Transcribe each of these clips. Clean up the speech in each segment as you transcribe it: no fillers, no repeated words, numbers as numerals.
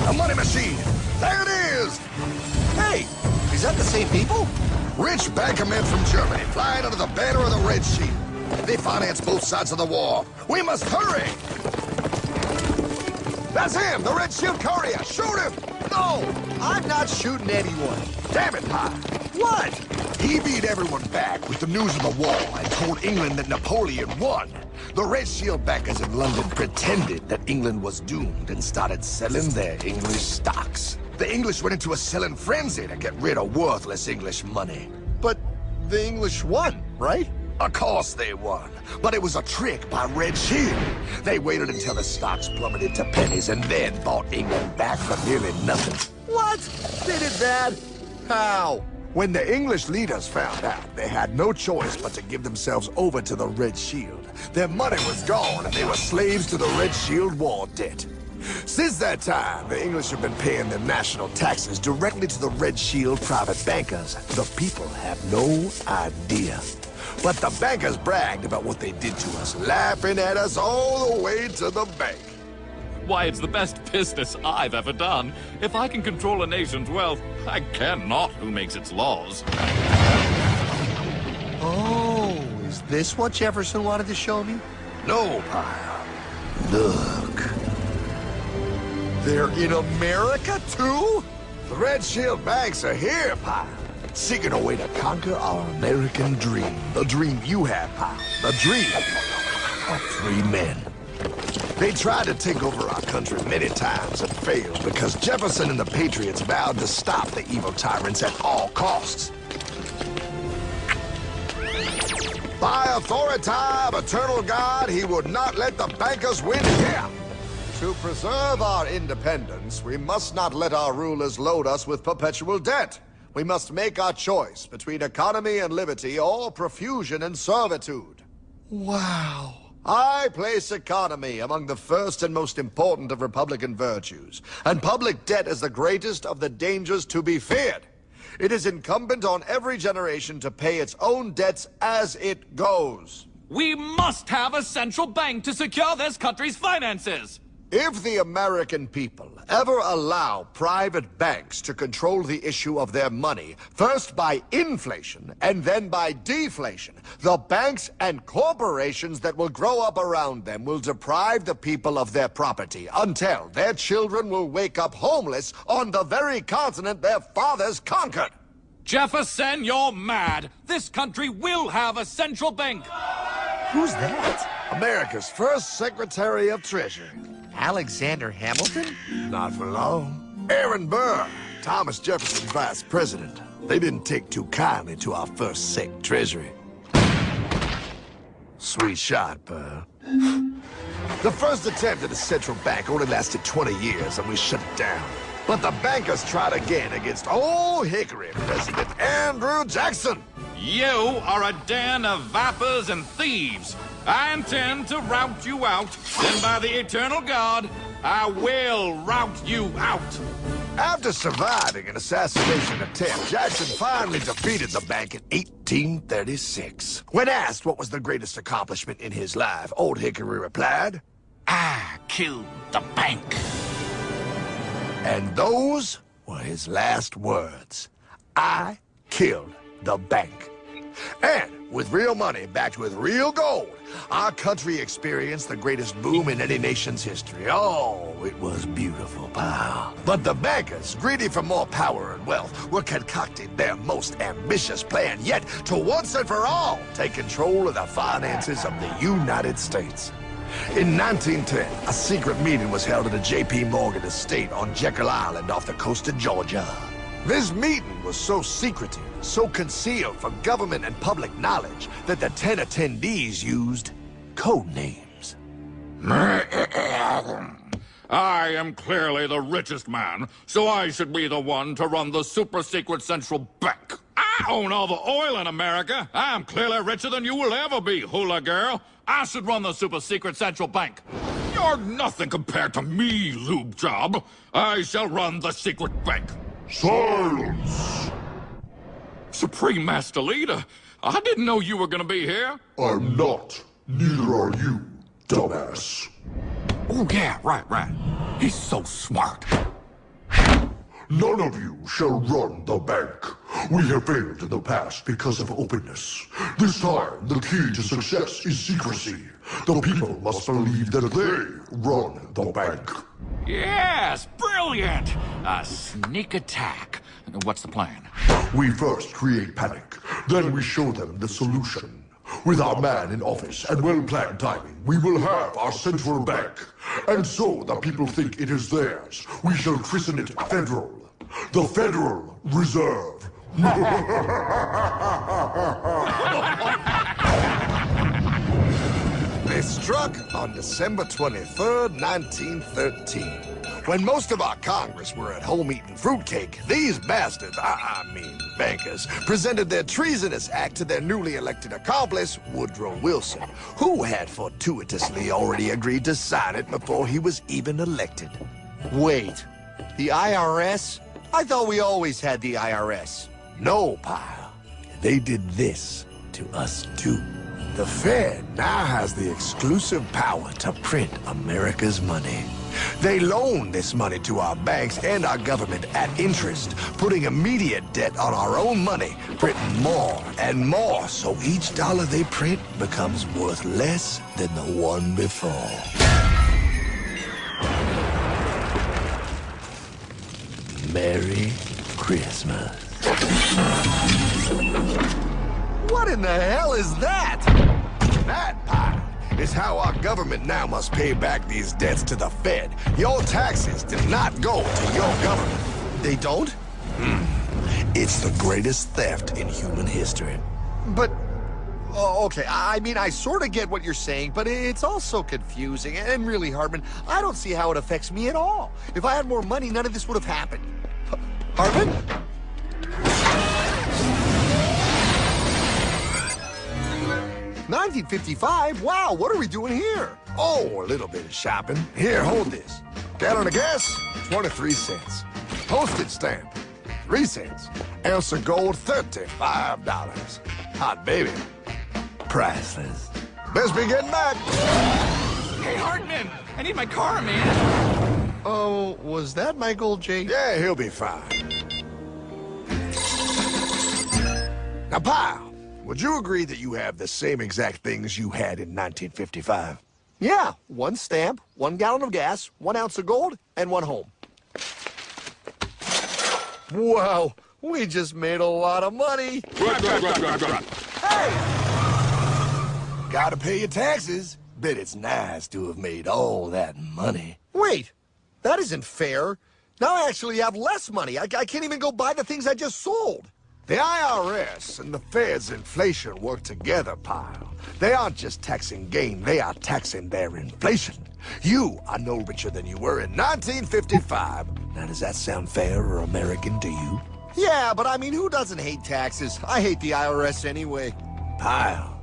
A money machine! There it is! Hey, is that the same people? Rich bankermen from Germany flying under the banner of the Red Shield. They finance both sides of the war. We must hurry! That's him, the Red Shield courier! Shoot him! No, I'm not shooting anyone. Damn it, Pie! What? He beat everyone back with the news of the war and told England that Napoleon won. The Red Shield backers in London pretended that England was doomed and started selling their English stocks. The English went into a selling frenzy to get rid of worthless English money. But the English won, right? Of course they won, but it was a trick by Red Shield. They waited until the stocks plummeted to pennies and then bought England back for nearly nothing. What? They did that? How? When the English leaders found out, they had no choice but to give themselves over to the Red Shield. Their money was gone, and they were slaves to the Red Shield war debt. Since that time, the English have been paying their national taxes directly to the Red Shield private bankers. The people have no idea. But the bankers bragged about what they did to us, laughing at us all the way to the bank. Why, it's the best business I've ever done. If I can control a nation's wealth, I care not who makes its laws. Oh, is this what Jefferson wanted to show me? No, Pyle. Look. They're in America, too? The Red Shield banks are here, Pyle. Seeking a way to conquer our American dream. The dream you have, Pyle. The dream of free men. They tried to take over our country many times and failed because Jefferson and the Patriots vowed to stop the evil tyrants at all costs. By authority of eternal God, he would not let the bankers win here. To preserve our independence, we must not let our rulers load us with perpetual debt. We must make our choice between economy and liberty or profusion and servitude. Wow. I place economy among the first and most important of Republican virtues, and public debt is the greatest of the dangers to be feared. It is incumbent on every generation to pay its own debts as it goes. We must have a central bank to secure this country's finances! If the American people ever allow private banks to control the issue of their money, first by inflation and then by deflation, the banks and corporations that will grow up around them will deprive the people of their property until their children will wake up homeless on the very continent their fathers conquered. Jefferson, you're mad! This country will have a central bank! Who's that? America's first Secretary of Treasury. Alexander Hamilton? Not for long. Aaron Burr, Thomas Jefferson's vice president. They didn't take too kindly to our first Sec Treasury. Sweet shot, Burr. The first attempt at a central bank only lasted 20 years and we shut it down. But the bankers tried again against Old Hickory President Andrew Jackson. You are a den of vipers and thieves. I intend to rout you out. Then by the eternal God, I will rout you out. After surviving an assassination attempt, Jackson finally defeated the bank in 1836. When asked what was the greatest accomplishment in his life, Old Hickory replied, I killed the bank. And those were his last words. I killed the bank. And with real money backed with real gold, our country experienced the greatest boom in any nation's history. Oh, it was beautiful, pal. But the bankers, greedy for more power and wealth, were concocting their most ambitious plan yet to once and for all take control of the finances of the United States. In 1910, a secret meeting was held at a J.P. Morgan estate on Jekyll Island off the coast of Georgia. This meeting was so secretive, so concealed from government and public knowledge that the 10 attendees used code names. I am clearly the richest man, so I should be the one to run the super-secret central bank. I own all the oil in America. I'm clearly richer than you will ever be, hula girl. I should run the super-secret central bank. You're nothing compared to me, lube job. I shall run the secret bank. Silence! Supreme Master Leader, I didn't know you were gonna be here. I'm not. Neither are you, dumbass. Oh, yeah, right. He's so smart. None of you shall run the bank. We have failed in the past because of openness. This time, the key to success is secrecy. The people must believe that they run the bank. Yes, brilliant! A sneak attack. What's the plan? We first create panic, then we show them the solution. With our man in office and well-planned timing, we will have our central bank. And so the people think it is theirs. We shall christen it Federal. The Federal Reserve. They struck on December 23rd, 1913. When most of our Congress were at home eating fruitcake, these bastards, I mean bankers, presented their treasonous act to their newly elected accomplice, Woodrow Wilson, who had fortuitously already agreed to sign it before he was even elected. Wait, the IRS? I thought we always had the IRS. No, pal. They did this to us too. The Fed now has the exclusive power to print America's money. They loan this money to our banks and our government at interest, putting immediate debt on our own money, printing more and more, so each dollar they print becomes worth less than the one before. Merry Christmas. What in the hell is that? That, pal, is how our government now must pay back these debts to the Fed. Your taxes do not go to your government. They don't? It's the greatest theft in human history. But, oh, okay, I mean, I sort of get what you're saying, but it's all so confusing. And really, Hartman, I don't see how it affects me at all. If I had more money, none of this would have happened. Hartman? 1955? Wow, what are we doing here? Oh, a little bit of shopping. Here, hold this. Gallon of gas, 23 cents. Postage stamp, 3 cents. Ounce of gold, $35. Hot baby, priceless. Best be getting back. Hey, Hartman! I need my car, man! Oh, was that Michael J? Yeah, he'll be fine. Now, pal, would you agree that you have the same exact things you had in 1955? Yeah, 1 stamp, 1 gallon of gas, 1 ounce of gold, and 1 home. Wow, we just made a lot of money. Hey! Gotta pay your taxes. Bet it's nice to have made all that money. Wait, that isn't fair. Now I actually have less money. I can't even go buy the things I just sold. The IRS and the Fed's inflation work together, pal. They aren't just taxing gain, they are taxing their inflation. You are no richer than you were in 1955. Now, does that sound fair or American to you? Yeah, but I mean, who doesn't hate taxes? I hate the IRS anyway. Pal,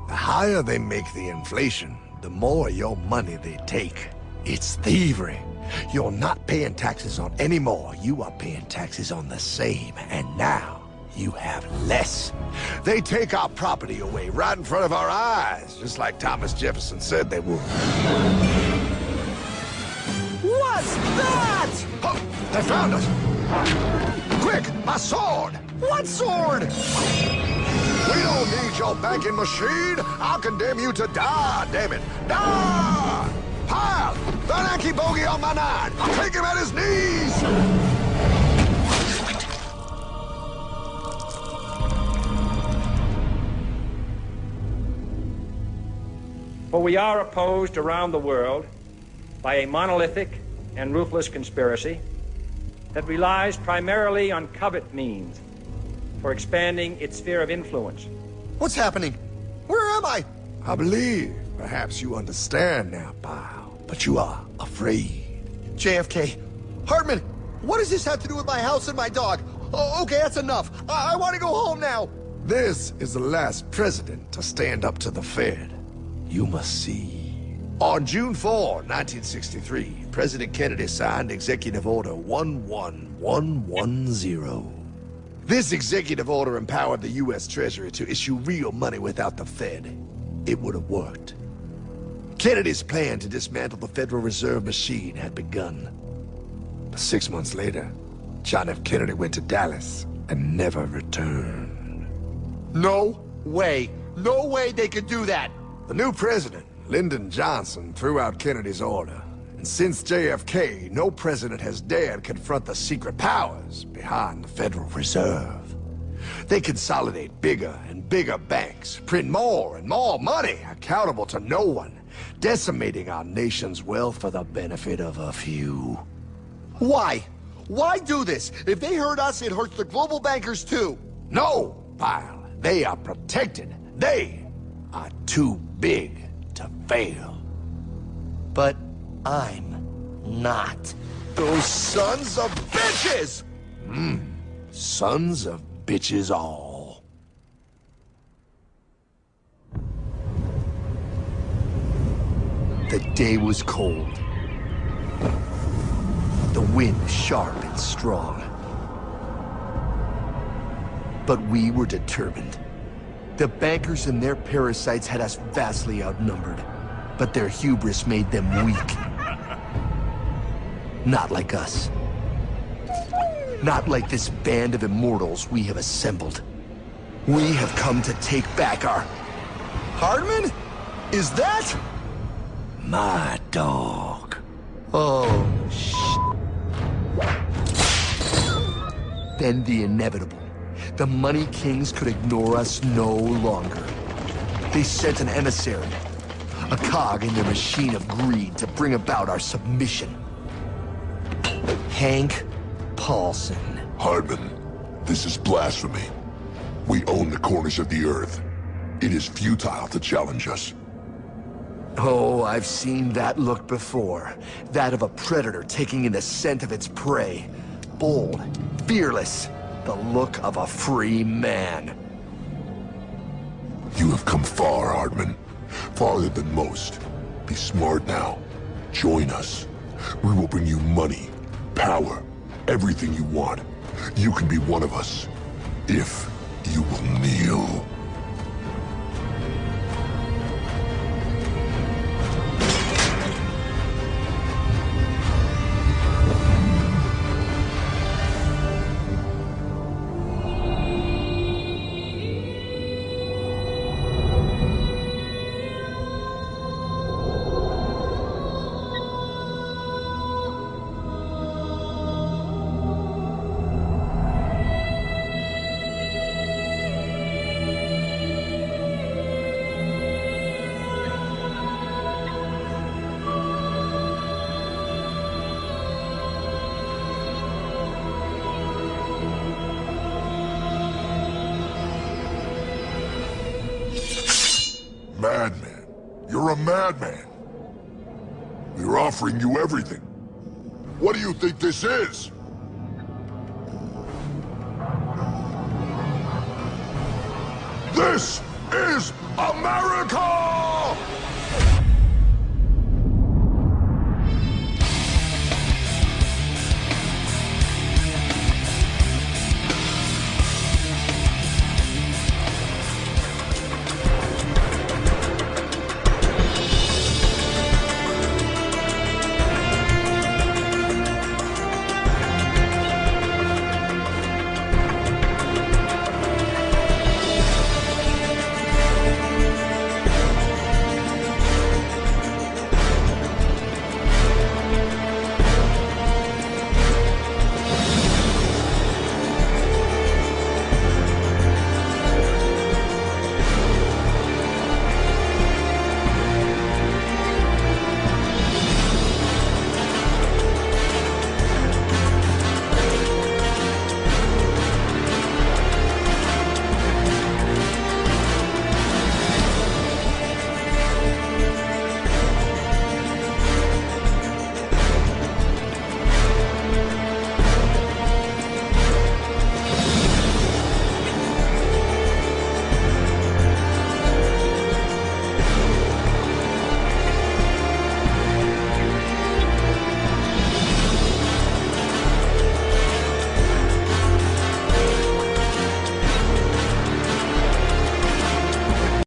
the higher they make the inflation, the more your money they take. It's thievery. You're not paying taxes on any more. You are paying taxes on the same, and now you have less. They take our property away right in front of our eyes, just like Thomas Jefferson said they would. What's that? Oh, they found us! Quick, my sword! What sword? We don't need your banking machine! I'll condemn you to die, damn it! Die! Pile! The Yankee bogey on my 9! I'll take him at his knees! For we are opposed around the world by a monolithic and ruthless conspiracy that relies primarily on covert means for expanding its sphere of influence. What's happening? Where am I? I believe perhaps you understand now, pal, but you are afraid. JFK. Hartman, what does this have to do with my house and my dog? Oh, okay, that's enough. I want to go home now. This is the last president to stand up to the Fed. You must see. On June 4, 1963, President Kennedy signed Executive Order 11110. This executive order empowered the U.S. Treasury to issue real money without the Fed. It would have worked. Kennedy's plan to dismantle the Federal Reserve machine had begun. But 6 months later, John F. Kennedy went to Dallas and never returned. No way. No way they could do that. The new president, Lyndon Johnson, threw out Kennedy's order. And since JFK, no president has dared confront the secret powers behind the Federal Reserve. They consolidate bigger and bigger banks, print more and more money, accountable to no one, decimating our nation's wealth for the benefit of a few. Why? Why do this? If they hurt us, it hurts the global bankers too. No, Pyle. They are protected. They are too big to fail. But I'm not. Those sons of bitches! Sons of bitches all. The day was cold. The wind sharp and strong. But we were determined. The bankers and their parasites had us vastly outnumbered, but their hubris made them weak. Not like us. Not like this band of immortals we have assembled. We have come to take back our... Hardman? Is that... My dog. Oh, Then the inevitable. The Money Kings could ignore us no longer. They sent an emissary, a cog in their machine of greed to bring about our submission. Hank Paulson. Hardman, this is blasphemy. We own the corners of the earth. It is futile to challenge us. Oh, I've seen that look before. That of a predator taking in the scent of its prey. Bold, fearless, the look of a free man. You have come far, Hardman. Farther than most. Be smart now. Join us. We will bring you money, power, everything you want. You can be one of us, if you will kneel. Madman. You're a madman. We're offering you everything. What do you think this is? This is America!